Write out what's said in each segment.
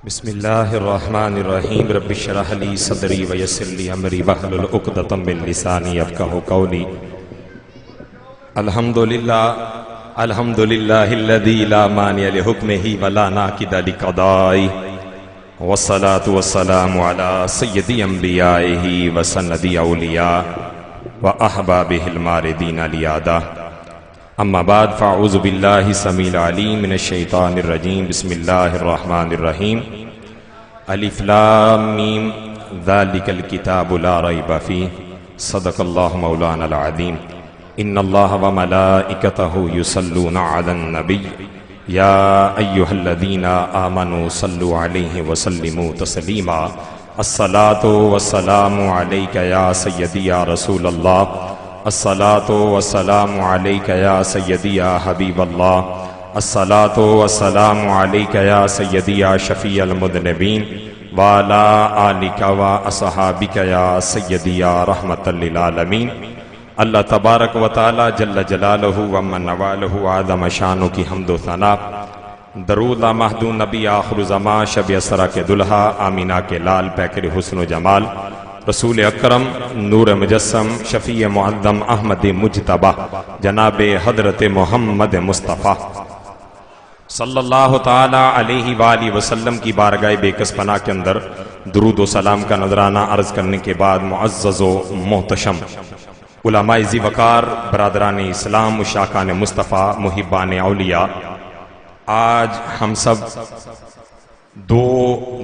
بسم اللہ الرحمن الرحیم رب اشرح لی صدری ویسر لی امری واحلل عقدۃ من لسانی یفقہوا قولی۔ الحمدللہ الذی لا مانع لحکمہ ولا ناقض لقضائہ، والصلاة والسلام علی سید انبیائہ وسند اولیاء واحبابہ الماردین لیادا، اما بعد فاعوذ باللہ السمیع العلیم من الشیطان الرجیم۔ بسم اللہ الرحمن الرحیم۔ الف لام میم ذالک الکتاب لا ریب فیہ، صدق اللہ مولانا العظیم۔ ان اللہ وملائکتہ یصلون علی النبی یا ایہا الذین آمنوا صلوا علیہ وسلموا تسلیما۔ الصلاۃ والسلام علیک یا سیدی یا رسول اللہ، الصلاۃ والسلام علیک یا سیدی یا حبیب اللہ، الصلاۃ والسلام علیک یا سیدی یا شفیع المذنبین، وعلی آلک و اصحابک یا سیدی یا رحمۃ للعالمین۔ اللہ تبارک و تعالی جل جلالہ و من نوالہ اعظم شانہ کی حمد و ثنا، درود محدود نبی آخر زمان شب اسرا کے دلہا، آمینہ کے لال پیکر حسن و جمال، رسول اکرم نور مجسم شفیع معظم احمد مجتبہ جناب حضرت محمد مصطفیٰ صلی اللہ تعالی علیہ وآلہ وسلم کی بارگاہ بے کس پناہ کے اندر درود و سلام کا نذرانہ عرض کرنے کے بعد معزز و محتشم علماء ذی وقار، برادران اسلام، مشاکان مصطفیٰ، محبان اولیاء، آج ہم سب دو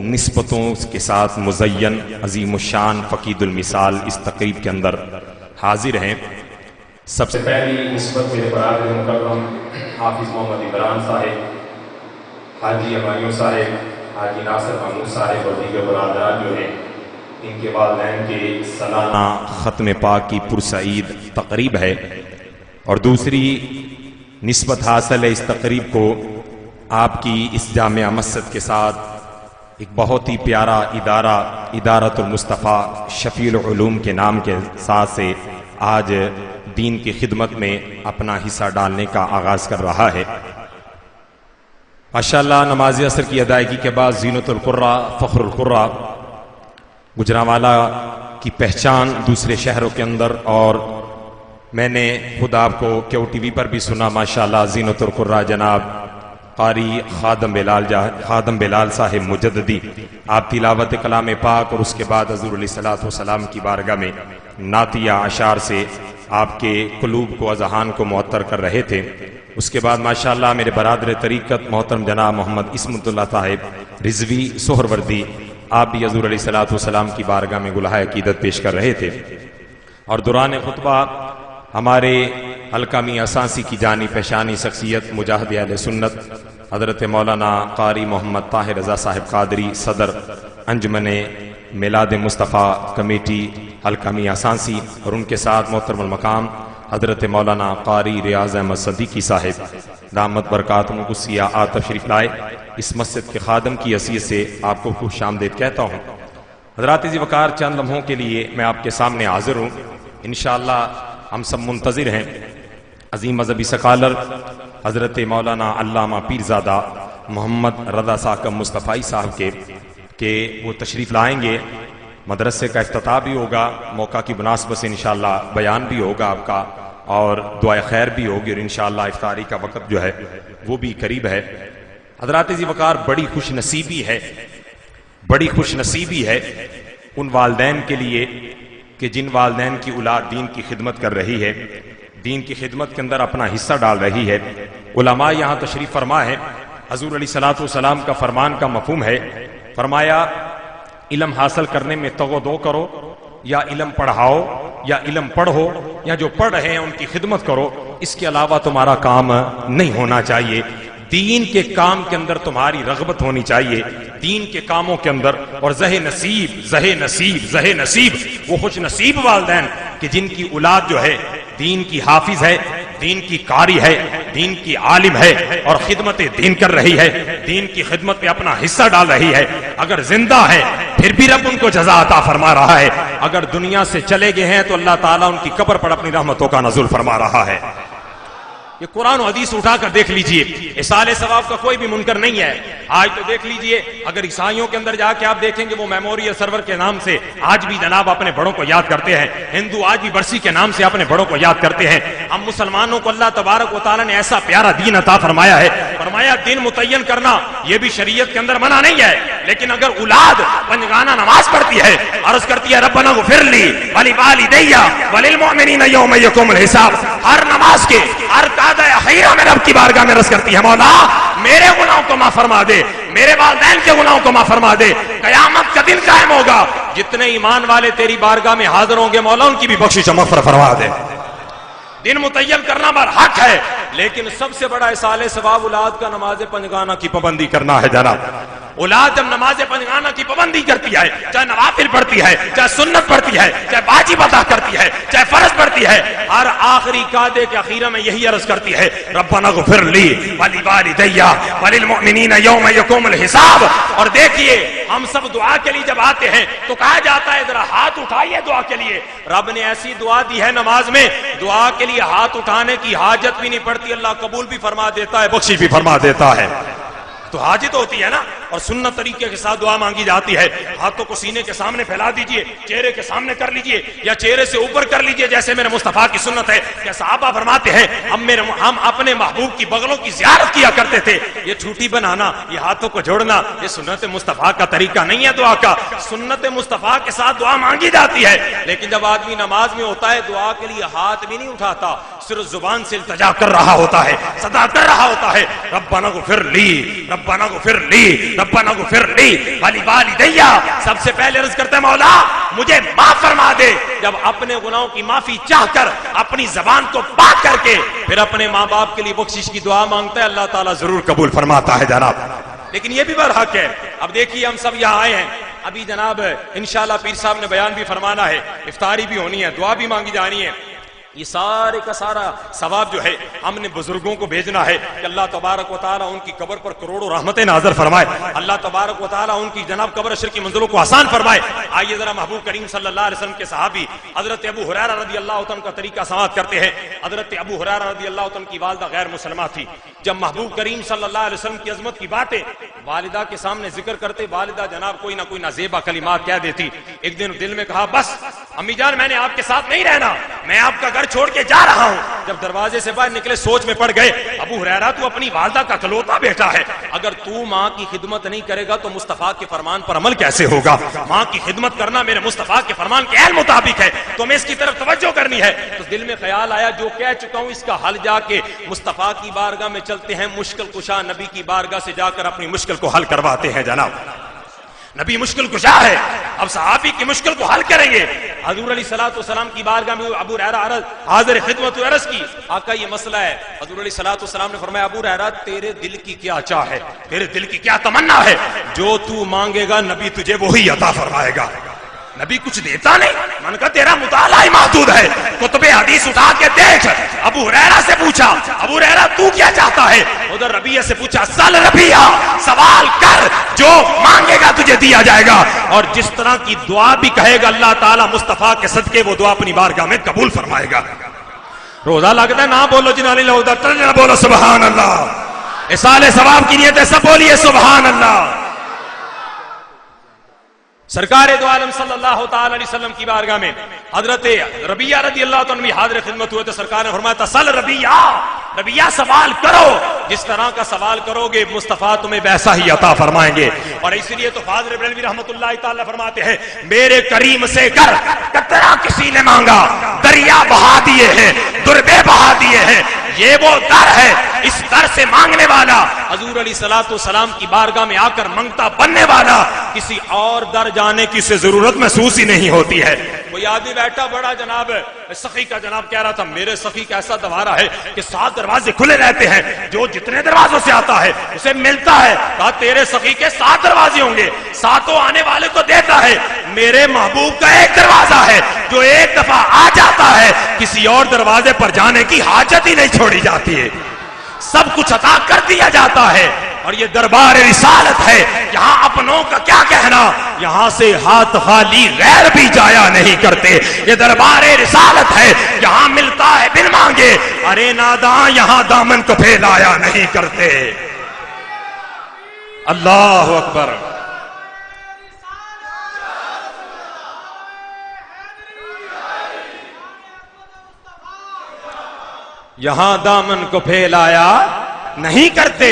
نسبتوں کے ساتھ مزین عظیم الشان فقید المثال اس تقریب کے اندر حاضر ہیں۔ سب سے پہلی نسبت میرے برادر مکرم حافظ محمد عمران صاحب، حاجی امایوں صاحب، حاجی ناصر محمود صاحب اور دیگر برادران جو ہیں، ان کے والدین کے سالانہ ختم پاک کی پرسعید تقریب ہے، اور دوسری نسبت حاصل ہے اس تقریب کو آپ کی اس جامعہ مسجد کے ساتھ ایک بہت ہی پیارا ادارہ ادارۃ المصطفیٰ شفیع العلوم کے نام کے ساتھ سے آج دین کی خدمت میں اپنا حصہ ڈالنے کا آغاز کر رہا ہے۔ ماشاءاللہ نماز عصر کی ادائیگی کے بعد زینت القرہ، فخر القرہ، گجرانوالہ کی پہچان دوسرے شہروں کے اندر، اور میں نے خود آپ کو کیو ٹی وی پر بھی سنا، ماشاءاللہ زینت القرہ جناب قاری خادم بلال صاحب مجددی، آپ تلاوت کلام پاک اور اس کے بعد حضور علیہ الصلوۃ والسلام کی بارگاہ میں نعتیہ اشعار سے آپ کے قلوب کو، اذہان کو معطر کر رہے تھے۔ اس کے بعد ماشاءاللہ میرے برادر طریقت محترم جناب محمد اسمت اللہ صاحب رضوی سہروردی، آپ بھی حضور علیہ الصلوۃ والسلام کی بارگاہ میں گلہائے عقیدت پیش کر رہے تھے، اور دوران خطبہ ہمارے حلقہ میاں اساسی کی جانی پہچانی شخصیت مجاہد اہل سنت حضرت مولانا قاری محمد طاہر رضا صاحب قادری، صدر انجمن میلاد مصطفیٰ کمیٹی حلقہ میاں اساسی، اور ان کے ساتھ محترم المقام حضرت مولانا قاری ریاض احمد صدیقی صاحب دامت برکاتہم القدسیہ آج تشریف لائے۔ اس مسجد کے خادم کی حیثیت سے آپ کو خوش آمدید کہتا ہوں۔ حضرات ذی وقار، چند لمحوں کے لیے میں آپ کے سامنے حاضر ہوں۔ انشاءاللہ ہم سب منتظر ہیں عظیم مذہبی سکالر حضرت مولانا علامہ پیرزادہ محمد رضا ساکم مصطفی صاحب کے کہ وہ تشریف لائیں گے، مدرسے کا افتتاح بھی ہوگا، موقع کی مناسبت سے انشاءاللہ بیان بھی ہوگا آپ کا، اور دعائے خیر بھی ہوگی، اور انشاءاللہ افطاری کا وقت جو ہے وہ بھی قریب ہے۔ حضرات ذی وقار، بڑی خوش نصیبی ہے ان والدین کے لیے کہ جن والدین کی اولاد دین کی خدمت کر رہی ہے، دین کی خدمت کے اندر اپنا حصہ ڈال رہی ہے۔ علماء یہاں تشریف فرما ہے، حضور علیہ الصلوۃ والسلام کا فرمان کا مفہوم ہے، فرمایا علم حاصل کرنے میں تگ دو کرو، یا علم پڑھاؤ یا علم پڑھو، یا جو پڑھ رہے ہیں ان کی خدمت کرو، اس کے علاوہ تمہارا کام نہیں ہونا چاہیے۔ دین کے کام کے اندر تمہاری رغبت ہونی چاہیے، دین کے کاموں کے اندر، اور زہ نصیب وہ خوش نصیب والدین کہ جن کی اولاد جو ہے دین کی حافظ ہے، دین کی قاری ہے، دین کی عالم ہے، اور خدمت دین کر رہی ہے، دین کی خدمت میں اپنا حصہ ڈال رہی ہے۔ اگر زندہ ہے پھر بھی رب ان کو جزا عطا فرما رہا ہے، اگر دنیا سے چلے گئے ہیں تو اللہ تعالیٰ ان کی قبر پر اپنی رحمتوں کا نزول فرما رہا ہے۔ یہ قرآن و حدیث اٹھا کر دیکھ لیجئے، اصال ثواب کا کوئی بھی منکر نہیں ہے۔ آج تو دیکھ لیجئے، اگر عیسائیوں کے اندر جا کے آپ دیکھیں گے وہ میموریل سرور کے نام سے آج بھی جناب اپنے بڑوں کو یاد کرتے ہیں، ہندو آج بھی برسی کے نام سے اپنے بڑوں کو یاد کرتے ہیں۔ ہم مسلمانوں کو اللہ تبارک و تعالیٰ نے ایسا پیارا دین عطا فرمایا ہے، فرمایا دن متعین کرنا یہ بھی شریعت کے اندر منع نہیں ہے، لیکن اگر اولاد پنجگانہ نماز پڑھتی ہے، عرض کرتی ہے ربنا اغفر لی ولوالدی وللمؤمنین یوم یقوم الحساب، ہر نماز کے ہر قعدہ اخیرہ میں رب کی بارگاہ میں عرض کرتی ہے مولا میرے گناہوں کو معاف فرما دے، میرے والدین کے گناہوں کو معاف فرما دے، قیامت کا دن قائم ہوگا جتنے ایمان والے تیری بارگاہ میں حاضر ہوں گے مولا ان کی بھی بخشش و مغفرت فرما دے۔ دن متعین کرنا بر حق ہے، لیکن سب سے بڑا اصال ثواب اولاد کا نماز پنجگانہ کی پابندی کرنا ہے جناب۔ اولاد جب نماز پنجگانہ کی پابندی کرتی ہے، چاہے نوافل پڑھتی ہے، چاہے سنت پڑھتی ہے، چاہے واجب ادا کرتی ہے، چاہے فرض پڑھتی ہے، ہر آخری قعدے کے اخیرہ میں یہی عرض کرتی ہے ربنا اغفر لی ولوالدی وللمؤمنین یوم یقوم الحساب۔ اور دیکھیے ہم سب دعا کے لیے جب آتے ہیں تو کہا جاتا ہے ذرا ہاتھ اٹھائیے دعا کے لیے۔ رب نے ایسی دعا دی ہے نماز میں، دعا کے لیے ہاتھ اٹھانے کی حاجت بھی نہیں پڑتی، اللہ قبول بھی فرما دیتا ہے، بخشش بھی فرما دیتا ہے۔ تو حاجت ہوتی ہے نا، اور سنت طریقے کے ساتھ دعا مانگی جاتی ہے۔ ہاتھوں کو سینے کے سامنے پھیلا دیجئے، چہرے کے سامنے کر لیجئے یا چہرے سے اوپر کر لیجئے جیسے میرے مصطفیٰ کی سنت ہے کہ صحابہ فرماتے ہیں ہم اپنے محبوب کی بغلوں کی زیارت کیا کرتے تھے۔ یہ چھوٹی بنانا، یہ ہاتھوں کو جوڑنا، یہ سنت مصطفیٰ کا طریقہ نہیں ہے دعا کا۔ سنت مصطفیٰ کے ساتھ دعا مانگی جاتی ہے، لیکن جب آدمی نماز میں ہوتا ہے دعا کے لیے ہاتھ بھی نہیں اٹھاتا، صرف زبان سے التجا کر رہا ہوتا ہے، صدا کر رہا ہوتا ہے ربنا اغفر لی ربنا اغفر لی ربنا اغفر لی ولوالدی۔ سب سے پہلے عرض کرتے ہیں مولا مجھے معاف فرما دے۔ جب اپنے گناہوں کی معافی چاہ کر اپنی زبان کو پاک کر کے پھر اپنے ماں باپ کے لیے بخشش کی دعا مانگتا ہے، اللہ تعالیٰ ضرور قبول فرماتا ہے جناب۔ لیکن یہ بھی برحق ہے، اب دیکھیے ہم سب یہاں آئے ہیں، ابھی جناب انشاءاللہ پیر صاحب نے بیان بھی فرمانا ہے، افطاری بھی ہونی ہے، دعا بھی مانگی جانی ہے۔ یہ سارے کا سارا ثواب جو ہے ہم نے بزرگوں کو بھیجنا ہے کہ اللہ تبارک و تعالیٰ ان کی قبر پر کروڑوں رحمتیں نازل فرمائے، اللہ تبارک و تعالیٰ ان کی جناب قبر اشر کی منزلوں کو آسان فرمائے۔ آئیے ذرا محبوب کریم صلی اللہ علیہ وسلم کے صحابی حضرت ابو ہریرہ رضی اللہ عنہ کا طریقہ سماعت کرتے ہیں۔ حضرت ابو ہریرہ رضی اللہ عنہ کی والدہ غیر مسلمہ تھی، جب محبوب کریم صلی اللہ علیہ وسلم کی عظمت کی باتیں والدہ کے سامنے ذکر کرتے، والدہ جناب کوئی نہ کوئی نازیبا کلمات کہہ دیتی۔ ایک دن دل میں کہا بس امی جان میں نے آپ کے ساتھ نہیں رہنا، میں آپ کا گھر چھوڑ کے جا رہا ہوں۔ جب دروازے سے باہر نکلے سوچ میں پڑ گئے، ابو ہریرہ تو اپنی والدہ کا اکلوتا بیٹا ہے، اگر تو ماں کی خدمت نہیں کرے گا تو مصطفیٰ کے فرمان پر عمل کیسے ہوگا؟ ماں کی خدمت کرنا میرے مصطفیٰ کے فرمان کے عین مطابق ہے، تو میں اس کی طرف توجہ کرنی ہے۔ تو دل میں خیال آیا جو کہہ چکا ہوں اس کا حل جا کے مصطفیٰ کی بارگاہ میں چلتے ہیں، مشکل کشا نبی کی بارگاہ سے جا کر اپنی مشکل کو حل کرواتے ہیں جناب۔ نبی مشکل کشا ہے، اب صحابی کی مشکل کو حل کریں گے۔ حضور علیہ الصلوۃ والسلام کی بارگاہ میں ابو ہریرہ حاضر خدمت عرض کی، آقا یہ مسئلہ ہے۔ حضور علیہ الصلوۃ والسلام نے فرمایا ابو ہریرہ تیرے دل کی کیا چاہ ہے، تیرے دل کی کیا تمنا ہے، جو تو مانگے گا نبی تجھے وہی عطا فرمائے گا۔ نبی کچھ دیتا نہیں، میں نے کہا تیرا مطالعہ ہی محدود ہے، کتب حدیث اٹھا کے دیکھ۔ ابو ہریرہ سے پوچھا ابو ہریرہ تو کیا چاہتا ہے؟ ادھر ربیعہ سے پوچھا سل ربیعہ، سوال کر جو مانگے گا تجھے دیا جائے گا، اور جس طرح کی دعا بھی کہے گا اللہ تعالیٰ مصطفیٰ کے صدقے وہ دعا اپنی بارگاہ میں قبول فرمائے گا۔ روزہ لگتا ہے نہ بولو جنہوں نے نہ بولو سبحان اللہ، اصال ثواب کی نیت ہے سب بولیے سبحان اللہ۔ سرکار دو عالم صلی اللہ تعالی علیہ وسلم کی بارگاہ میں حضرت ربیعہ رضی اللہ عنہ بھی حاضر خدمت ہوئے تو سرکار نے فرمایا تسل ربیعہ سوال کرو، جس طرح کا سوال کرو گے مصطفیٰ تمہیں ویسا ہی عطا فرمائیں گے۔ اور اسی لیے تو فاضل بریلوی رحمۃ اللہ تعالی فرماتے ہیں میرے کریم سے کر قطرہ کسی نے مانگا دریا بہا دیے ہیں، دربے بہا دیے ہیں، یہ وہ در ہے، اس در سے مانگنے والا حضور علیہ الصلوۃ والسلام کی بارگاہ میں آ کر منگتا بننے والا کسی اور در جانے کی اسے ضرورت محسوس ہی نہیں ہوتی ہے۔ کوئی آدمی بیٹھا بڑا جناب سخی کا جناب کہہ رہا تھا میرے سخی کا ایسا دوارہ ہے کہ 7 دروازے کھلے رہتے ہیں، جو جتنے دروازوں سے آتا ہے اسے ملتا ہے۔ کہا تیرے سخی کے 7 دروازے ہوں گے، 7 آنے والے کو دیتا ہے، میرے محبوب کا ایک دروازہ ہے جو ایک دفعہ آ جاتا ہے کسی اور دروازے پر جانے کی حاجت ہی نہیں چھوڑی جاتی ہے، سب کچھ عطا کر دیا جاتا ہے۔ اور یہ دربار رسالت ہے، یہاں اپنوں کا کیا کہنا، یہاں سے ہاتھ خالی غیر بھی جایا نہیں کرتے. یہ دربار رسالت ہے، یہاں ملتا ہے بن مانگے، ارے ناداں یہاں دامن کو پھیلایا نہیں کرتے. اللہ اکبر. یہاں دامن کو پھیلایا نہیں کرتے.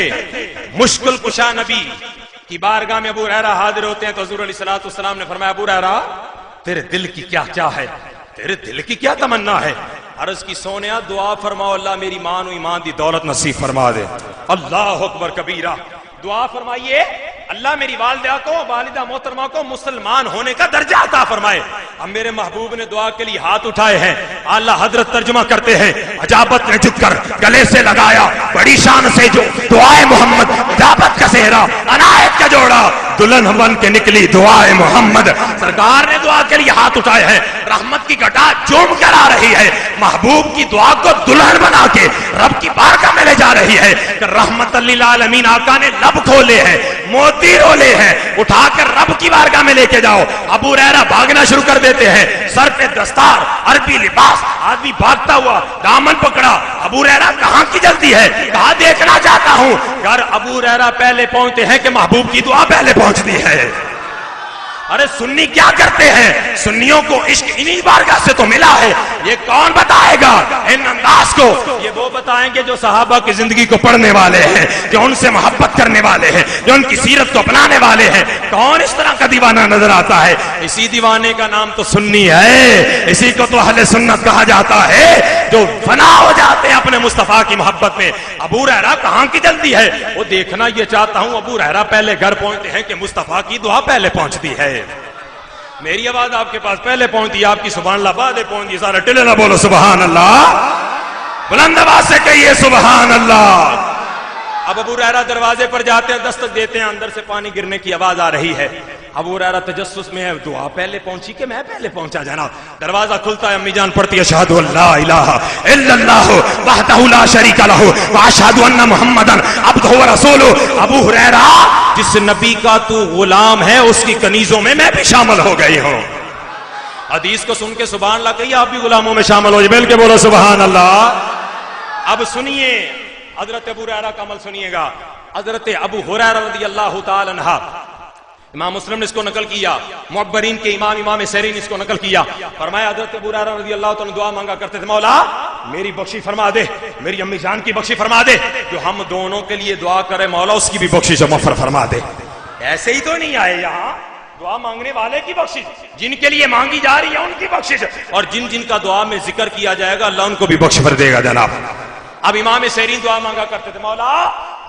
مشکل کشا نبی کی بارگاہ میں ابو ہریرہ حاضر ہوتے ہیں تو حضور علیہ الصلوۃ والسلام نے فرمایا ابو ہریرہ تیرے دل کی کیا ہے، تیرے دل کی کیا تمنا ہے؟ عرض کی سونیا دعا فرماؤ اللہ میری مان و ایمان دی دولت نصیب فرما دے. اللہ اکبر کبیرہ. دعا فرمائیے اللہ میری والدہ محترمہ کو مسلمان ہونے کا درجہ عطا فرمائے. اب میرے محبوب نے دعا کے لیے ہاتھ اٹھائے ہیں. اعلیٰ حضرت ترجمہ کرتے ہیں اجابت نے جھک کر گلے سے لگایا بڑی شان سے جو دعائے محمد، اجابت کا صحرا عنایت کا جوڑا، دلہن بن کے نکلی دعائے محمد. سرکار نے دعا کے لیے ہاتھ اٹھائے ہیں، رحمت کی گھٹا چوم کر آ رہی ہے، محبوب کی دعا کو دلہن بنا کے رب کی بارگاہ میں لے جا رہی ہے کہ رحمت للعالمین آقا نے لب کھولے ہیں، موتی رولے ہیں، اٹھا کر رب کی بارگاہ میں لے کے جاؤ. ابو ہریرہ بھاگنا شروع کر دیتے ہیں، سر پہ دستار، عربی لباس، آدمی بھاگتا ہوا دامن پکڑا. ابو ہریرہ کہاں کی جلدی ہے، کہاں دیکھنا چاہتا ہوں. گھر ابو ہریرہ پہلے پہنچتے ہیں کہ محبوب کی دعا پہلے پہنچتی ہے. ارے سنی کیا کرتے ہیں، سنیوں کو عشق انہی بارگاہ سے تو ملا ہے. یہ کون بتائے گا ان انداز کو؟ یہ وہ بتائیں گے جو صحابہ کی زندگی کو پڑھنے والے ہیں، جو ان سے محبت کرنے والے ہیں، جو ان کی سیرت کو اپنانے والے ہیں. کون اس طرح کا دیوانہ نظر آتا ہے؟ اسی دیوانے کا نام تو سنی ہے، اسی کو تو اہل سنت کہا جاتا ہے، جو فنا ہو جاتے ہیں اپنے مصطفیٰ کی محبت میں. ابو ہریرہ کہاں کی جلدی ہے؟ وہ دیکھنا یہ چاہتا ہوں ابو ہریرہ پہلے گھر پہنچتے ہیں کہ مصطفیٰ کی دعا پہلے پہنچتی ہے. میری آواز آپ کے پاس پہلے پہنچتی ہے، آپ کی سبحان اللہ بعد پہنچتی. سارا ٹلے نہ بولو سبحان اللہ، بلند آواز سے کہیے سبحان اللہ. اب ابو ہریرہ دروازے پر جاتے ہیں، دستک دیتے ہیں، اندر سے پانی گرنے کی آواز آ رہی ہے. ابو ہریرہ تجسس میں ہے، دعا پہلے پہنچی کہ میں پہلے پہنچا جناب. دروازہ کھلتا ہے، امی جان پڑھتی ہے اشہد ان لا الہ الا اللہ وحدہ لا شریک لہ واشہد ان محمدن عبدہ ورسولہ. ابو ہریرہ جس نبی کا تو غلام ہے اس کی کنیزوں میں میں بھی شامل ہو گئی ہوں. حدیث کو سن کے سبحان اللہ کہیے، آپ بھی غلاموں میں شامل ہو جائے. مل کے بولو سبحان اللہ. اب سنیے حضرت ابو ہریرہ کا عمل سنیے گا. حضرت ابو ہریرہ رضی اللہ تعالی عنہ، امام مسلم نے اس کو نقل کیا، معبرین کے امام سیرین نے اس کو نقل کیا. فرمایا حضرت ابو ہریرہ رضی اللہ تعالی عنہ دعا مانگا کرتے تھے، مولا میری بخشش فرما دے، میری امی جان کی بخشش فرما دے، جو ہم دونوں کے لیے دعا کرے مولا اس کی بھی بخشش مغفرت فرما دے. ایسے ہی تو نہیں آئے یہاں، دعا مانگنے والے کی بخشش، جن کے لیے مانگی جا رہی ہے ان کی بخشش، اور جن جن کا دعا میں ذکر کیا جائے گا اللہ ان کو بھی بخش بھر دے گا جناب. اب امام سیرین دعا مانگا کرتے تھے، مولا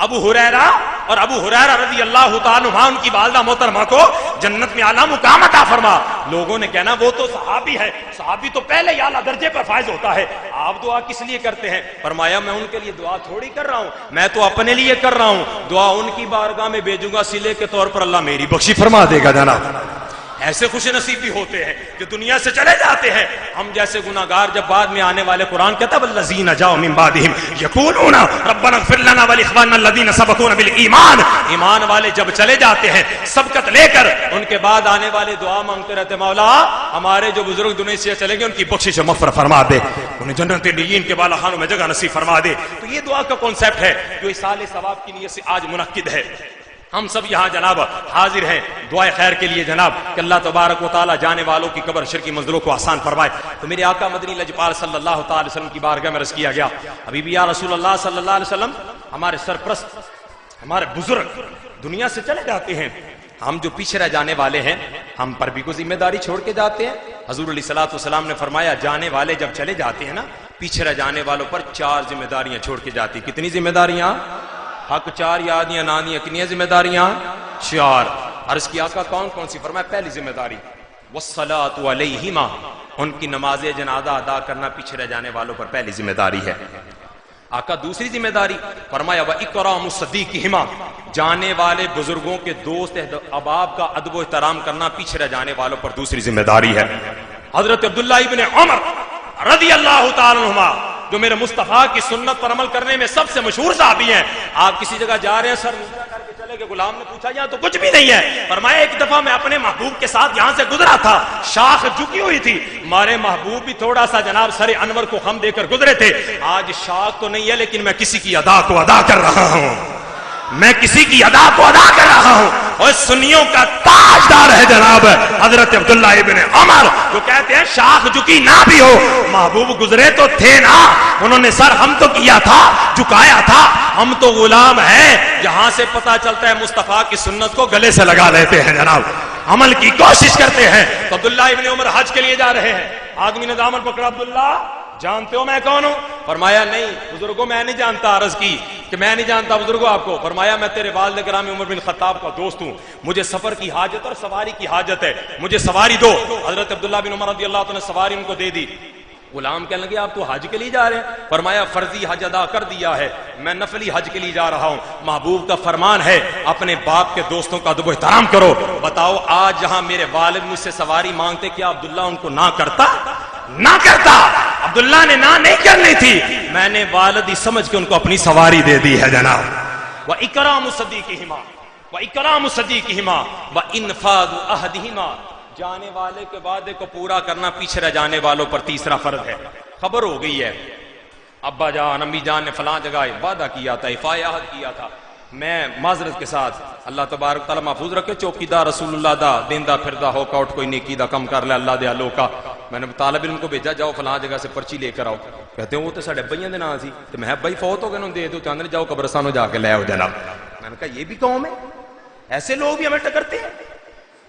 ابو ہریرہ اور ابو ہریرہ رضی اللہ تعالیٰ عنہ ان کی والدہ محترمہ کو جنت میں اعلیٰ مقام عطا فرما. لوگوں نے کہنا وہ تو صحابی ہے، صحابی تو پہلے ہی اعلیٰ درجے پر فائز ہوتا ہے، آپ دعا کس لیے کرتے ہیں؟ فرمایا میں ان کے لیے دعا تھوڑی کر رہا ہوں، میں تو اپنے لیے کر رہا ہوں. دعا ان کی بارگاہ میں بھیجوں گا صلے کے طور پر، اللہ میری بخشی فرما دے گا جناب. ایسے خوش نصیب بھی ہوتے ہیں جو دنیا سے چلے جاتے ہیں. ہم جیسے گناہگار جب بعد میں آنے والے، قرآن کہتا ہے والذین جاؤ من بعدہم یقولون ربنا اغفر لنا ولاخواننا الذین سبقونا بالایمان. ایمان والے جب چلے جاتے ہیں سبقت لے کر، ان کے بعد آنے والے دعا مانگتے رہتے، مولا ہمارے جو بزرگ دنیا سے چلے گئے ان کی بخشش مغفرت فرما دے، انہیں جنت النعیم کے بالا خانوں میں جگہ نصیب فرما دے. تو یہ دعا کا کانسیپٹ ہے جو اصال ثواب کی نیت سے آج منعقد ہے. ہم سب یہاں جناب حاضر ہیں دعائے خیر کے لیے جناب کہ اللہ تبارک و تعالیٰ جانے والوں کی قبر شرکی منزلوں کو آسان فرمائے. تو میرے آقا مدنی لجپال صلی اللہ تعالی وسلم کی بارگاہ میں عرض کیا گیا، ابھی بھی یا رسول اللہ صلی اللہ علیہ وسلم ہمارے سرپرست، ہمارے بزرگ دنیا سے چلے جاتے ہیں، ہم جو پیچھے رہ جانے والے ہیں ہم پر بھی کوئی ذمہ داری چھوڑ کے جاتے ہیں. حضور علیہ الصلوۃ والسلام نے فرمایا جانے والے جب چلے جاتے ہیں نا، پیچھے رہ جانے والوں پر 4 ذمہ داریاں چھوڑ کے جاتی. کتنی ذمہ داریاں؟ حق 4 یادیاں نانیاں. کتنی ذمہ داریاں؟ 4. عرض کیا آقا کون کون سی؟ فرمایا پہلی ذمہ داری والصلاۃ علیہما، ان کی نماز جنازہ ادا کرنا پیچھے رہ جانے والوں پر پہلی ذمہ داری ہے. آقا دوسری ذمہ داری فرمایا واکرام الصدیقہما، جانے والے بزرگوں کے دوست احباب کا ادب و احترام کرنا پیچھے رہ جانے والوں پر دوسری ذمہ داری ہے. حضرت عبداللہ ابن عمر رضی اللہ تعالی عنہما جو میرے مصطفیٰ کی سنت پر عمل کرنے میں سب سے مشہور صحابی ہیں، آپ کسی جگہ جا رہے ہیں سر نیچا کر چلے گئے. غلام نے پوچھا یہاں تو کچھ بھی نہیں ہے. فرمایا ایک دفعہ میں اپنے محبوب کے ساتھ یہاں سے گزرا تھا, شاخ جھکی ہوئی تھی, ہمارے محبوب بھی تھوڑا سا جناب سر انور کو خم دے کر گزرے تھے. آج شاخ تو نہیں ہے لیکن میں کسی کی ادا کو ادا کر رہا ہوں, میں کسی کی ادا کو ادا کر رہا ہوں. اور سنیوں کا تاجدار ہے جناب حضرت عبداللہ ابن عمر, جو کہتے ہیں شاخ جھکی نہ بھی ہو, محبوب گزرے تو تھے نا, انہوں نے سر ہم تو کیا تھا, جھکایا تھا, ہم تو غلام ہیں. جہاں سے پتا چلتا ہے مصطفیٰ کی سنت کو گلے سے لگا لیتے ہیں جناب, عمل کی کوشش کرتے ہیں. تو عبداللہ ابن عمر حج کے لیے جا رہے ہیں. آدمی نے دامن پکڑا, عبداللہ جانتے ہو میں کون ہوں؟ فرمایا نہیں. بزرگوں میں نہیں جانتا. عرض کی کہ میں نہیں جانتا بزرگوں آپ کو. فرمایا میں تیرے والد گرامی عمر بن خطاب کا دوست ہوں, مجھے سفر کی حاجت اور سواری کی حاجت ہے, مجھے سواری دو. حضرت عبداللہ بن عمر رضی اللہ عنہ نے سواری ان کو دے دی. غلام کہنے لگے آپ تو حج کے لیے جا رہے ہیں؟ فرمایا فرضی حج ادا کر دیا ہے, میں نفلی حج کے لیے جا رہا ہوں. محبوب کا فرمان ہے اپنے باپ کے دوستوں کا ادب و احترام کرو. بتاؤ آج جہاں میرے والد مجھ سے سواری مانگتے, کیا عبداللہ ان کو نہ کرتا؟ نہ کرتا. عبداللہ نے نہ نہیں کرنی تھی, میں نے والدی سمجھ کے ان کو اپنی سواری دے دی ہے جناب. وَإِكْرَامُ صَدِيقِهِمَا وَإِكْرَامُ صَدِيقِهِمَا وَإِنْفَاذُ عَهْدِهِمَا. جانے والے کے وعدے کو پورا کرنا پیچھے رہ جانے والوں پر تیسرا فرض ہے. خبر ہو گئی ہے ابا جان امی جان نے فلاں جگہ وعدہ کیا تھا, حفاظ عہد کیا تھا, میں معذرت کے ساتھ اللہ تبارک تعالیٰ محفوظ رکھے, چوکیدار رسول اللہ دا دیندا پھردا ہو کا اٹھ کوئی نیکی دا کم کر لے اللہ دے آلو کا. میں نے طالب علم کو بھیجا جاؤ فلاں جگہ سے پرچی لے کر آؤ. کہتے ہیں وہ تو ساڈے بھائیاں دے نام سی, تو میں بھائی فوت ہو گئے انہوں دے دو, چاندے نے جاؤ قبرستانوں جا کے لے آؤ جناب. میں نے کہا یہ بھی قوم ہے, ایسے لوگ بھی ہمیں ٹکرتے ہیں.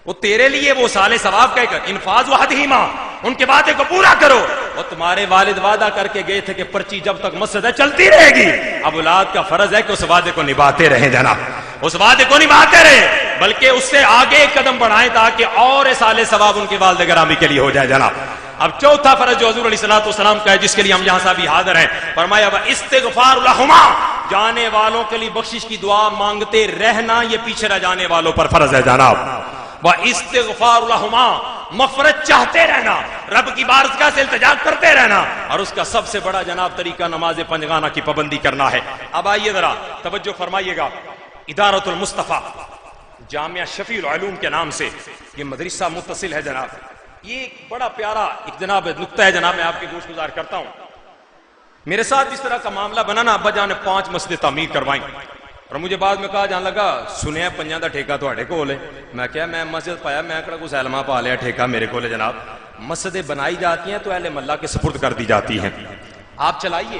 وہ تیرے لیے وہ سال ثواب کا انفاذ وعدہما, ان کے وعدے کو پورا کرو. اور تمہارے والد وعدہ کر کے گئے تھے کہ پرچی جب تک مسجد ہے چلتی رہے گی. اب اولاد کا فرض ہے کہ اس وعدے کو نبھاتے رہیں جناب, اس وعدے کو نبھاتے رہیں, بلکہ اس سے آگے ایک قدم بڑھائیں تاکہ اور سال ثواب ان کے والد گرامی کے لیے ہو جائے جناب. اب چوتھا فرض جو حضور علیہ الصلوۃ والسلام کا ہے, جس کے لیے ہم یہاں سے بھی حاضر ہیں, فرمایا استغفار لہما, جانے والوں کے لیے بخشش کی دعا مانگتے رہنا, یہ پیچھے رہ جانے والوں پر فرض ہے جناب. واستغفار لہما, مغفرت چاہتے رہنا, رب کی بارگاہ سے التجا کرتے رہنا. اور اس کا سب سے بڑا جناب طریقہ نماز پنجگانہ کی پابندی کرنا ہے. اب آئیے ذرا توجہ فرمائیے گا, ادارۃ المصطفیٰ جامعہ شفیع العلوم کے نام سے یہ مدرسہ متصل ہے جناب. یہ ایک بڑا پیارا ایک جناب نقطہ ہے جناب, میں آپ کی گوش گزار کرتا ہوں. میرے ساتھ اس طرح کا معاملہ بنا نا, ابا جان نے 5 مسجد تعمیر کروائیں, اور مجھے بعد میں کہا جان لگا سنیا 5 دا ٹھیکہ تواڈے کول ہے. میں کہا میں مسجد پایا, میں کہڑا کوئی سیلما پا لیا, ٹھیکہ میرے کول ہے جناب. مسجدیں بنائی جاتی ہیں تو اہل محلہ کے سپرد کر دی جاتی ہیں. آپ چلائیے,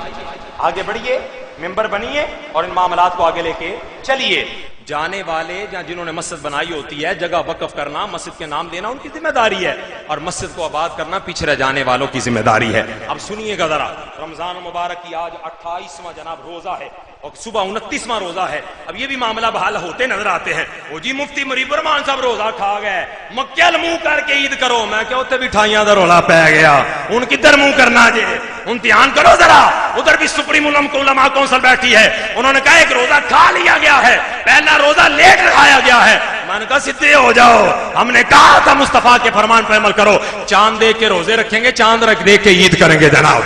آگے بڑھیے, ممبر بنیے اور ان معاملات کو آگے لے کے چلیے. جانے والے یا جنہوں نے مسجد بنائی ہوتی ہے, جگہ وقف کرنا, مسجد کے نام دینا ان کی ذمہ داری ہے, اور مسجد کو آباد کرنا پیچھے رہ جانے والوں کی ذمہ داری ہے. اب سنیے گا ذرا, رمضان مبارک کی آج 28واں جناب روزہ ہے اور صبح 29واں روزہ ہے. اب یہ بھی معاملہ بحال ہوتے نظر آتے ہیں. وہ جی مفتی مریب الرحمان صاحب روزہ کھا گئے, مکل منہ کر کے عید کرو. میں کہ اتنے بھی ٹھائیاں دا رولا پی گیا, ان کدھر منہ کرنا جے, امتحان کرو ذرا. ادھر بھی سپریم علماء کونسل بیٹھی ہے, انہوں نے کہا ایک روزہ کھا لیا گیا ہے, پہلا روزہ لیٹ رکھایا گیا ہے. میں نے کہا سیدھے ہو جاؤ, ہم نے کہا تھا مصطفیٰ کے فرمان پر عمل کرو. چاند دیکھ کے روزے رکھیں گے, چاند رکھ دیکھ کے عید کریں گے جناب.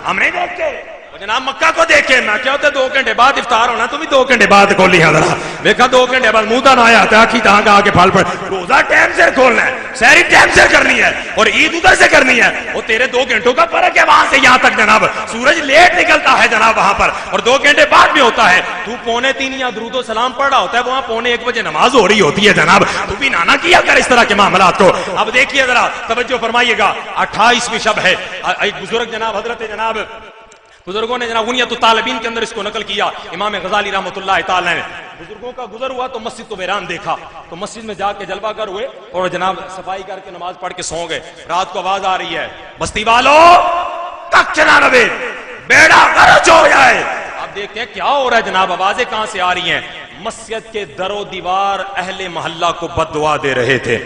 ہم نے دیکھ کے جناب مکہ کو دیکھے, میں کیا ہوتا ہے 2 گھنٹے بعد افطار ہونا, تم بھی 2 گھنٹے بعد کھولی ہے ذرا. دیکھا 2 گھنٹے بعد منہ نہ آیا تھا, آخی تہاں کا آگے پھل پڑ. روزہ ٹائم سے کھولنا ہے, سحری ٹائم سے کرنی ہے, اور عید ادھر سے کرنی ہے. وہ تیرے 2 گھنٹوں کا فرق ہے وہاں سے یہاں تک جناب. سورج لیٹ نکلتا ہے جناب وہاں پر, اور 2 گھنٹے بعد بھی ہوتا ہے. تو 2:45 یا درود و سلام پڑھ رہا ہوتا ہے, وہاں 1:45 بجے نماز ہو رہی ہوتی ہے جناب. تو بھی نانا کیا کر اس طرح کے معاملات کو. اب دیکھیے ذرا توجہ فرمائیے گا, 28ویں شب ہے. ایک بزرگ جناب حضرت جناب بزرگوں نے جناب غنیت الطالبین کے اندر اس کو نقل کیا. امام غزالی رحمۃ اللہ تعالی نے بزرگوں کا گزر ہوا تو مسجد کو ویران دیکھا, تو مسجد میں جا کے جلوہ گر ہوئے اور جناب صفائی کر کے نماز پڑھ کے سو گئے. رات کو آواز آ رہی ہے, بستی والوں کچھ نہ رہے, بیڑا غرق ہو جائے. اب دیکھتے ہیں کیا ہو رہا ہے جناب, آوازیں کہاں سے آ رہی ہیں. مسجد کے در و دیوار اہل محلہ کو بد دعا دے رہے تھے,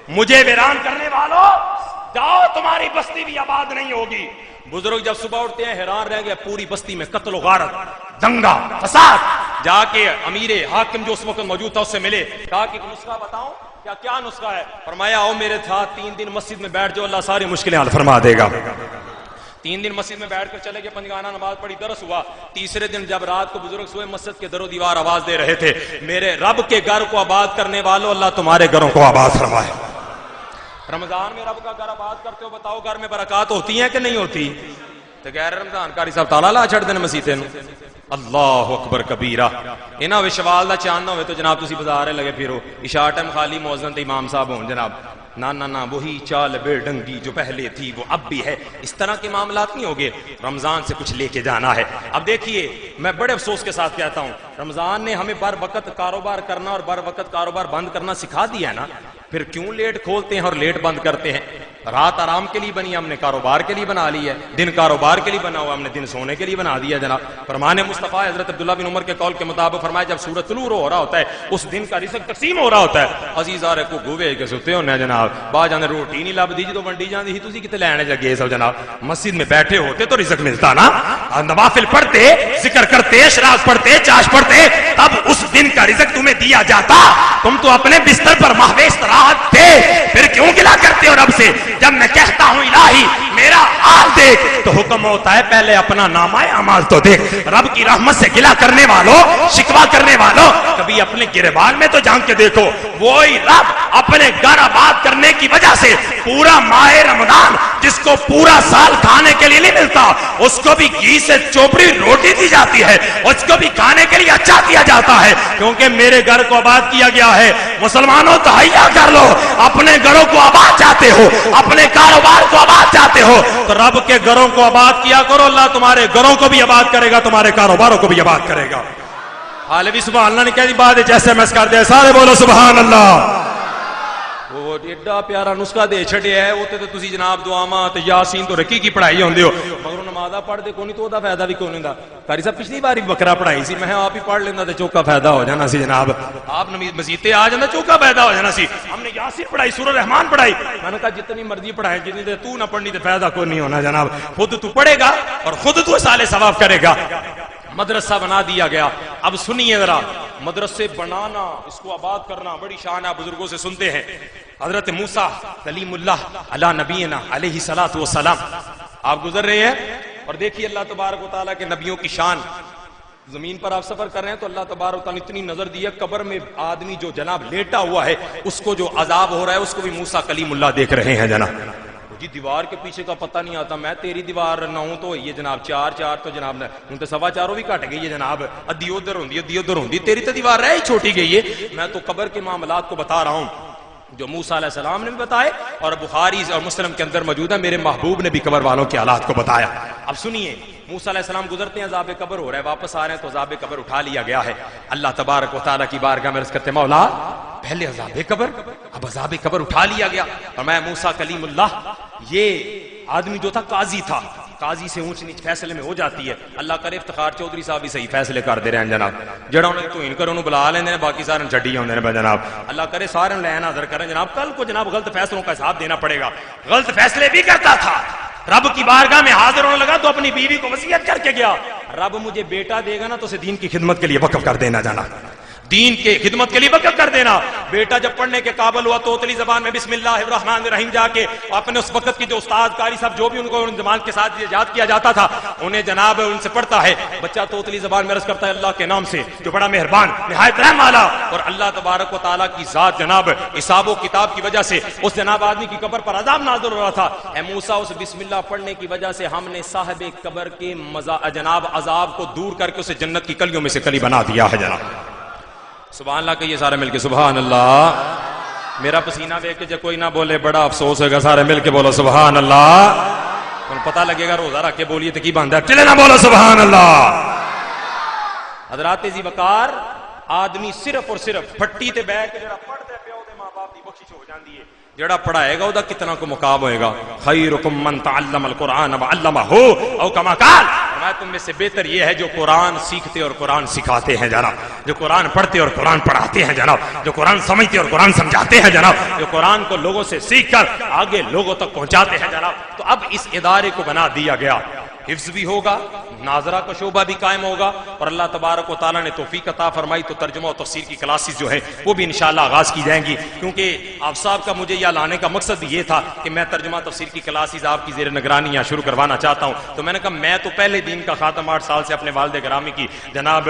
مجھے ویران کرنے والوں جاؤ, تمہاری بستی بھی آباد نہیں ہوگی. بزرگ جب صبح اٹھتے ہیں حیران رہ گئے, پوری بستی میں قتل و غارت, دنگا فساد. جا کے امیر حاکم جو اس وقت موجود تھا اس سے ملے, کہا کہ نسخہ بتاؤں, کیا نسخہ ہے. فرمایا آؤ میرے ساتھ 3 دن مسجد میں بیٹھ جاؤ, اللہ ساری مشکلیں حل فرما دے گا. 3 دن مسجد میں بیٹھ کر چلے گئے، پنجگانہ نماز پڑھی، درس ہوا۔ تیسرے دن جب رات کو بزرگ سوئے، مسجد کے در و دیوار آواز دے رہے تھے، میرے رب کے گھر کو آباد کرنے والوں، اللہ تمہارے گھروں کو آباد فرمائے۔ رمضان میں رب کا گھر آباد کرتے ہو، بتاؤ گھر میں برکات ہوتی ہیں کہ نہیں ہوتی؟ تو غیر رمضان کاری صاحب تالا لا چھڑ دین مسیتے نو۔ اللہ اکبر کبیرہ۔ انہاں وشوال دا چاند نہ ہوئے تو جناب تسی بازارے لگے پھرو، عشاء ٹائم خالی مؤذن تے امام صاحب ہون جناب، نہ وہی چال بے ڈنگی جو پہلے تھی وہ اب بھی ہے۔ اس طرح کے معاملات نہیں ہوگے، رمضان سے کچھ لے کے جانا ہے۔ اب دیکھیے، میں بڑے افسوس کے ساتھ کہتا ہوں، رمضان نے ہمیں بر وقت کاروبار کرنا اور بر وقت کاروبار بند کرنا سکھا دیا ہے نا، پھر کیوں لیٹ کھولتے ہیں اور لیٹ بند کرتے ہیں؟ رات آرام کے لیے بنی، ہم نے کاروبار کے لیے بنا لی ہے، دن کاروبار کے لیے بنا ہوا، ہم نے دن سونے کے لیے بنا دیا جناب۔ فرمان مصطفیٰ حضرت عبداللہ بن عمر کے قول کے مطابق فرمایا، جب سورج طلوع ہو رہا ہوتا ہے اس دن کا رزق تقسیم ہو رہا ہوتا ہے، عزیزارے کو گوے کے ستے ہونے جناب، با جانے روٹی نہیں لب دی جدو ونڈی جاندی ہی، تسی کتے لینے لگے سب جناب؟ مسجد میں بیٹھے ہوتے تو رزق ملتا نا، نوافل پڑھتے، ذکر کرتے، شراز پڑھتے، چاش پڑھتے، تب اس دن کا رزق تمہیں دیا جاتا۔ تم تو اپنے بستر پر محو استراحت تھے، پھر کیوں گلا کرتے ہو رب سے؟ جب میں کہتا ہوں الہی میرا حال دیکھ، تو حکم ہوتا ہے پہلے اپنا نامہ اعمال تو دیکھ۔ رب کی رحمت سے گلا کرنے والوں، شکوا کرنے والوں، کبھی اپنے گریبان میں تو جھانک کے دیکھو، وہی رب اپنے گھر آباد کرنے کی وجہ سے پورا ماہ رمضان جس کو پورا سال کھانے کے لیے نہیں ملتا، اس کو بھی گھی سے چوپڑی روٹی دی جاتی ہے، اس کو بھی کھانے کے لیے اچھا دیا جاتا ہے، کیونکہ میرے گھر کو آباد کیا گیا ہے۔ مسلمانوں تہیا کر لو، اپنے گھروں کو آباد چاہتے ہو، اپنے کاروبار کو آباد چاہتے ہو تو رب کے گھروں کو آباد کیا کرو، اللہ تمہارے گھروں کو بھی آباد کرے گا، تمہارے کاروباروں کو بھی آباد کرے گا۔ حال بھی سبحان اللہ نے کہہ دی بات جیسے ایس کر دیا، سارے بولو سبحان اللہ۔ وہ ایڈا پیارا نسخہ دے چھڑیا ہے، وہ تے تسی جناب دعاواں تے یاسین تو رکی کی پڑھائی ہوندے ہو، مگر نمازاں پڑھ دے کونی تو او دا فائدہ بھی کون ہوندا۔ قاری صاحب پچھلی بار بھی بکرا پڑھائی سی، میں آپ ہی پڑھ لیندا تے چوکا فائدہ ہو جانا سی جناب، آپ مسجد تے آ جاندا چوکا فائدہ ہو جانا سی۔ ہم نے یاسین پڑھائی، سورہ رحمان پڑھائی، میں نے کہا جتنی مرضی پڑھائیں، جتنی دیر تو نہ پڑھنی تے فائدہ کوئی نہیں ہونا جناب، خود تو پڑھے گا اور خود تو سالے ثواب کرے گا۔ مدرسہ بنا دیا گیا۔ اب سنیے ذرا، مدرسے بنانا، اس کو آباد کرنا بڑی شان ہے، بزرگوں سے سنتے ہیں۔ حضرت موسیٰ کلیم اللہ علی نبینا علیہ الصلوۃ والسلام آپ گزر رہے ہیں اور دیکھیے اللہ تبارک و تعالیٰ کے نبیوں کی شان۔ زمین پر آپ سفر کر رہے ہیں تو اللہ تبارک و تعالیٰ نے اتنی نظر دی ہے، قبر میں آدمی جو جناب لیٹا ہوا ہے اس کو جو عذاب ہو رہا ہے اس کو بھی موسیٰ کلیم اللہ دیکھ رہے ہیں جناب۔ جی دیوار کے پیچھے کا پتہ نہیں آتا، میں تیری دیوار 9 تو ہوئی ہے جناب، 4 تو جناب ہوں تو 4.25 بھی کٹ گئی ہے جناب، ادھی ادھر ہوندی ادھی ادھر ہوندی، تیری تو دیوار رہ ہی چھوٹی گئی ہے۔ میں تو قبر کے معاملات کو بتا رہا ہوں جو موسیٰ علیہ السلام نے بھی بتائے اور بخاری اور مسلم کے اندر موجود ہے، میرے محبوب نے بھی قبر والوں کے حالات کو بتایا۔ اب سنیے، موسیٰ علیہ السلام گزرتے ہیں، عذاب قبر ہو رہا ہے، واپس آ رہے ہیں تو عذاب قبر اٹھا لیا گیا ہے۔ اللہ تبارک و تعالیٰ کی بارگاہ میں عرض کرتے مولا پہلے عذاب قبر، اب عذاب قبر اٹھا لیا گیا۔ اور میں موسیٰ کلیم اللہ، یہ آدمی جو تھا قاضی تھا، قاضی سے اونچ نیچ فیصلے میں ہو جاتی ہے۔ اللہ کرے افتخار چودھری صاحب بھی صحیح فیصلے کر دے رہے ہیں جناب، جڑا انہیں تو ان کر انہوں بلا لیندے ہیں، باقی سارے چھڈی ہوندے ہیں جناب۔ اللہ کرے سارے لین حاضر کریں جناب، کل کو جناب غلط فیصلوں کا حساب دینا پڑے گا۔ غلط فیصلے بھی کرتا تھا، رب کی بارگاہ میں حاضر ہونے لگا تو اپنی بیوی کو وصیت کر کے گیا، رب مجھے بیٹا دے گا نا تو اسے دین کی خدمت کے لیے وقف کر دینا جانا، دین کے خدمت کے لیے وقف کر دینا۔ بیٹا جب پڑھنے کے قابل ہوا تو توتلی زبان میں بسم اللہ الرحمن الرحیم جا کے اپنے اس وقت کی جو استاد قاری صاحب جو بھی ان کو ان زبان کے ساتھ یاد کیا جاتا تھا انہیں جناب ان سے پڑھتا ہے، بچہ توتلی زبان میں عرض کرتا ہے اللہ کے نام سے جو بڑا مہربان نہایت رحم والا، اور اللہ تبارک و تعالیٰ کی ذات جناب حساب و کتاب کی وجہ سے اس جناب آدمی کی قبر پر عذاب نازل ہو رہا تھا۔ اے موسیٰ اس بسم اللہ پڑھنے کی وجہ سے ہم نے صاحب قبر کے جناب عذاب کو دور کر کے اسے جنت کی کلیوں میں سے کلی بنا دیا ہے جناب۔ سبحان اللہ کہیے سارے مل کے سبحان اللہ۔ میرا پسینہ دیکھ کے جو کوئی نہ بولے بڑا افسوس ہوگا، سارے مل کے بولو سبحان اللہ۔ اور پتہ لگے گا روزہ رکھ کے بولیے تو کی باندھا چلے نہ بولو سبحان اللہ۔ حضرات ذی وقار، آدمی صرف اور صرف پھٹی تے بیٹھ کے جڑا پڑھتے پیو دے ماں باپ دی بخشش ہو جاندی ہے، جڑا پڑھائے گا او دا کتنا کو مقام ہوئے گا۔ خیرکم من تعلم القرآن وعلمہ او کما قال، تم میں سے بہتر یہ ہے جو قرآن سیکھتے اور قرآن سکھاتے ہیں جناب، جو قرآن پڑھتے اور قرآن پڑھاتے ہیں جناب، جو قرآن سمجھتے اور قرآن سمجھاتے ہیں جناب، جو قرآن کو لوگوں سے سیکھ کر آگے لوگوں تک پہنچاتے ہیں جناب۔ تو اب اس ادارے کو بنا دیا گیا، حفظ بھی ہوگا, ناظرہ کا شعبہ بھی قائم ہوگا, اور اللہ تبارک و تعالیٰ نے توفیق عطا فرمائی تو ترجمہ و تفسیر کی کلاسز جو ہے وہ بھی انشاءاللہ آغاز کی جائیں گی. کیونکہ آپ صاحب کا مجھے یہاں لانے کا مقصد بھی یہ تھا کہ میں ترجمہ تفسیر کی کلاسز آپ کی زیر نگرانی یہاں شروع کروانا چاہتا ہوں. تو میں نے کہا میں تو پہلے دین کا خاتم 8 سال سے اپنے والد گرامی کی جناب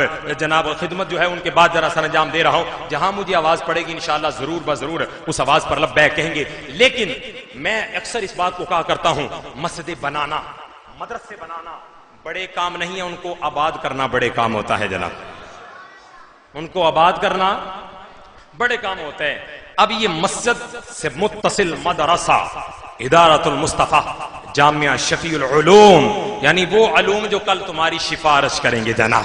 خدمت جو ہے ان کے بعد ذرا سر انجام دے رہا ہوں. جہاں مجھے آواز پڑے گی انشاءاللہ ضرور بضرور اس آواز پر لبیک کہیں گے. لیکن میں اکثر اس بات کو کہا کرتا ہوں, مسجد بنانا, مدرسے بنانا بڑے کام نہیں ہے, ان کو آباد کرنا بڑے کام ہوتا ہے جناب, ان کو آباد کرنا بڑے کام ہوتا ہے. اب یہ مسجد سے متصل مدرسہ ادارۃ المصطفیٰ جامعہ شفیع العلوم, یعنی وہ علوم جو کل تمہاری سفارش کریں گے جناب,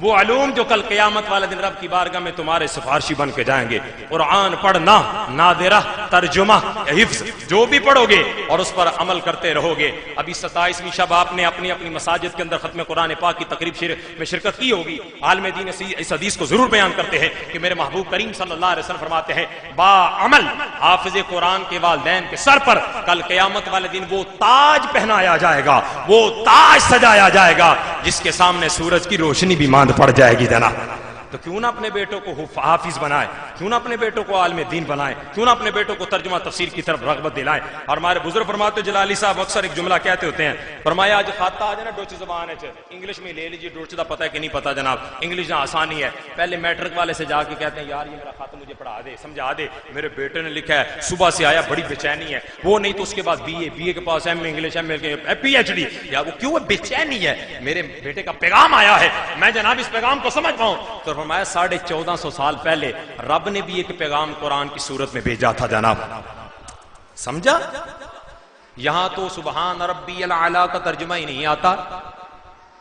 وہ علوم جو کل قیامت والے دن رب کی بارگاہ میں تمہارے سفارشی بن کے جائیں گے. قرآن پڑھنا, نادرہ, ترجمہ, حفظ جو بھی پڑھو گے اور اس پر عمل کرتے رہو گے. ابھی 27ویں شب آپ نے اپنی اپنی مساجد کے اندر ختم قرآن پاک کی تقریب میں شرکت کی ہوگی. عالم دین اس حدیث کو ضرور بیان کرتے ہیں کہ میرے محبوب کریم صلی اللہ علیہ وسلم فرماتے ہیں با عمل حافظ قرآن کے والدین کے سر پر کل قیامت والے دن وہ تاج پہنایا جائے گا, وہ تاج سجایا جائے گا جس کے سامنے سورج کی روشنی بھی ماند پڑ جائے گی جناب. تو کیوں نہ اپنے بیٹوں کو حافظ بنائے, کیوں نہ اپنے بیٹوں کو عالم دین بنائے, کیوں نہ اپنے بیٹوں کو ترجمہ تفسیر کی طرف رغبت دلائیں. اور ہمارے بزرگ فرماتے جلالی صاحب اکثر ایک جملہ کہتے ہوتے ہیں, فرمایا آج خاطہ آ جائے نا ڈوچ زبان ہے, انگلش میں لے لیجیے, ڈوچ دا پتہ ہے کہ نہیں پتہ جناب, انگلش نہ آسانی ہے. پہلے میٹرک والے سے جا کے کہتے ہیں یار یہ میرا خط مجھے پڑھا دے, سمجھا دے, میرے بیٹے نے لکھا ہے صبح سے آیا بڑی بے چینی ہے, وہ نہیں تو اس کے بعد بی اے کے پاس M A English, M a P H D, یا وہ کیوں بے چینی ہے, میرے بیٹے کا پیغام آیا ہے, میں جناب اس پیغام کو سمجھ پاؤں. تو فرمایا 1450 سال پہلے رب نے بھی ایک پیغام قرآن کی صورت میں بھیجا تھا جناب, سمجھا. یہاں تو سبحان ربی الاعلی کا ترجمہ ہی نہیں آتا,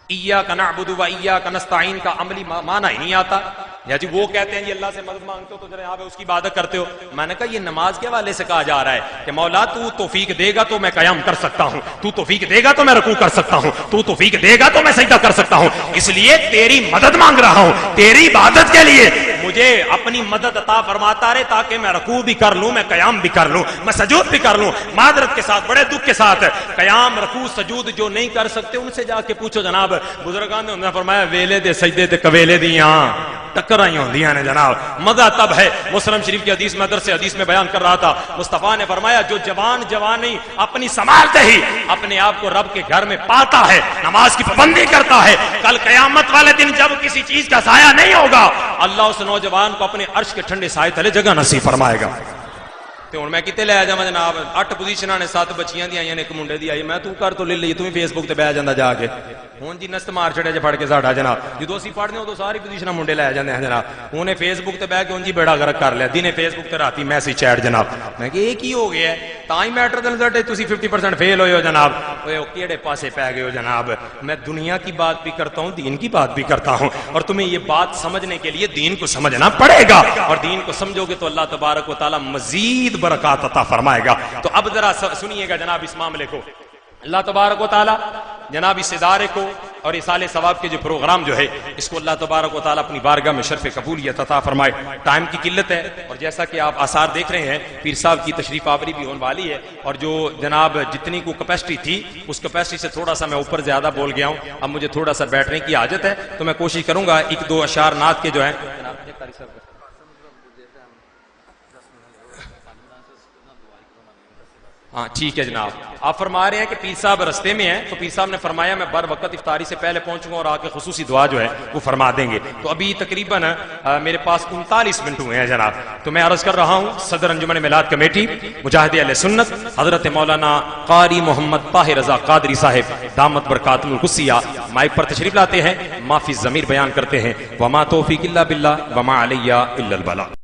ایاک نعبد و ایاک نستعین کا عملی معنی ہی نہیں آتا. یا جی وہ کہتے ہیں جی اللہ سے مدد مانگتے ہو تو ذرا آپ اس کی عبادت کرتے ہو. میں نے کہا یہ نماز کے حوالے سے کہا جا رہا ہے کہ مولا تو توفیق دے گا تو میں قیام کر سکتا ہوں, تو توفیق دے گا تو میں رکوع کر سکتا ہوں, تو توفیق دے گا تو میں سجدہ کر سکتا ہوں, اس لیے تیری مدد مانگ رہا ہوں, تیری عبادت کے لیے مجھے اپنی مدد عطا فرماتا رہے تاکہ میں رکوع بھی کر لوں, میں قیام بھی کر لوں, میں سجود بھی کر لوں. معذرت کے ساتھ, بڑے دکھ کے ساتھ, قیام رکوع سجود جو نہیں کر سکتے ان سے جا کے پوچھو جناب. بزرگان نے انہوں نے فرمایا ویلے دے سجدے تے کویلے دیاں ٹکرائیں ہوندیاں نے جناب. مزہ تب ہے, مسلم شریف کی حدیث میں درس حدیث میں بیان کر رہا تھا, مصطفیٰ نے فرمایا جو جوانی اپنی سنبھالتے ہی اپنے آپ کو رب کے گھر میں پاتا ہے, نماز کی پابندی کرتا ہے, کل قیامت والے دن جب کسی چیز کا سایہ نہیں ہوگا اللہ اس نوجوان کو اپنے عرش کے ٹھنڈے سائے تلے جگہ نصیب فرمائے گا. تو میں کتے لے جاواں جناب, 8 پوزیشناں نے 7 بچیاں دی آئیاں نے, ایک منڈے دی آئی, میں تو کر تو لے لئی, تو فیس بک تے بیٹھ جاندا جا کے, ہوں جی نست مار چڑیا جے پڑھ کے ساڈا جناب. جدوں اسی پڑھنے ہو تو ساری پوزیشناں منڈے لے جاندے ہیں جناب. انہیں فیس بک تے بیٹھ کے ہوں جی بیڑا غرق کر لیا, دنے فیس بک تے راتی میسج چیٹ جناب. میں کہ یہ کی ہو گیا ہے, تاں ہی میٹر دے رزلٹ تسی 50% فیل ہوئے ہو جناب. اوے او کیڑے پاسے پے گئے ہو جناب. میں دنیا کی بات بھی کرتا ہوں, دین کی بات بھی کرتا ہوں, اور تمہیں یہ بات سمجھنے کے لیے دین کو سمجھنا پڑے گا, اور دین کو سمجھو گے تو اللہ تبارک و تعالی مزید برکات عطا فرمائے گا. تو اب ذرا سنیے گا جناب اس معاملے کو. اللہ تبارک و تعالی جناب اس ادارے کو اور اصالہ ثواب کے جو پروگرام جو ہے اس کو اللہ تبارک و تعالی اپنی بارگاہ میں شرف قبولیت عطا فرمائے. ٹائم کی قلت ہے, اور جیسا کہ آپ آثار دیکھ رہے ہیں پیر صاحب کی تشریف آوری بھی ہونے والی ہے, اور جو جناب جتنی کو کیپیسٹی تھی اس کیپیسٹی سے تھوڑا سا میں اوپر زیادہ بول گیا ہوں. اب مجھے تھوڑا سا بیٹھنے کی حاجت ہے, تو میں کوشش کروں گا 1-2 اشعار نعت کے جو ہے. ہاں ٹھیک ہے جناب. آپ فرما رہے ہیں کہ پیر صاحب رستے میں ہیں, تو پیر صاحب نے فرمایا میں بر وقت افطاری سے پہلے پہنچوں گا اور آ کے خصوصی دعا جو ہے وہ فرما دیں گے. تو ابھی تقریباً میرے پاس 39 منٹ ہوئے ہیں جناب. تو میں عرض کر رہا ہوں صدر انجمن میلاد کمیٹی مجاہد اہل سنت حضرت مولانا قاری محمد طاہر رضا قادری صاحب دامت برکاتہ القدسیہ مائک پر تشریف لاتے ہیں, ما فی الضمیر بیان کرتے ہیں, وما توفیق الا باللہ وما علیہ الا البلاغ.